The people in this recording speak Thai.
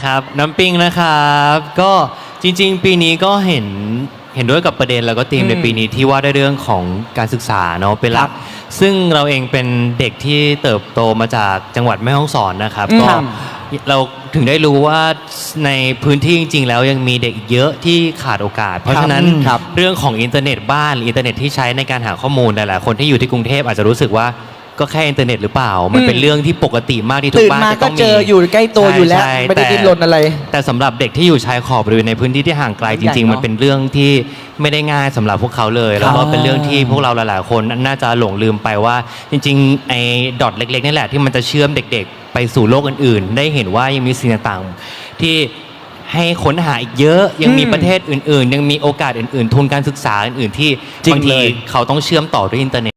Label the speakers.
Speaker 1: ครับน้ำปิงนะครับก็จริงๆปีนี้ก็เห็นด้วยกับประเด็นแล้วก็ธีมในปีนี้ที่ว่าด้วยเรื่องของการศึกษาเนาะเป็นหลักซึ่งเราเองเป็นเด็กที่เติบโตมาจากจังหวัดแม่ฮ่องสอนนะครับก็เราถึงได้รู้ว่าในพื้นที่จริงๆแล้วยังมีเด็กเยอะที่ขาดโอกาสเพราะฉะนั้นเรื่องของอินเทอร์เน็ตบ้านหรืออินเทอร์เน็ตที่ใช้ในการหาข้อมูลหลายๆคนที่อยู่ที่กรุงเทพอาจจะรู้สึกว่าก็แค่อินเทอร์เน็ตหรือเปล่ามันเป็นเรื่องที่ปกติมากที่ทุกบ้านจะต้องมี
Speaker 2: ตื่นมาก็เจออยู่ใกล้ตัวอยู่แล้วไม่ได้ดิ้นรนอะไร
Speaker 1: แต่สำหรับเด็กที่อยู่ชายขอบบริเวณในพื้นที่ที่ห่างไกลจริงๆมันเป็นเรื่องที่ไม่ได้ง่ายสำหรับพวกเขาเลยแล้วก็เป็นเรื่องที่พวกเราหลายๆคนน่าจะหลงลืมไปว่าจริงๆไอ้ดอทเล็กๆนี่แหละที่มันจะเชื่อมเด็กๆไปสู่โลกอื่นๆได้เห็นว่ายังมีสิ่งต่างๆที่ให้ค้นหาอีกเยอะยังมีประเทศอื่นๆยังมีโอกาสอื่นๆทุนการศึกษาอื่นๆที่บางทีเขาต้องเชื่อมต่อด้วยอินเทอร์เน็ต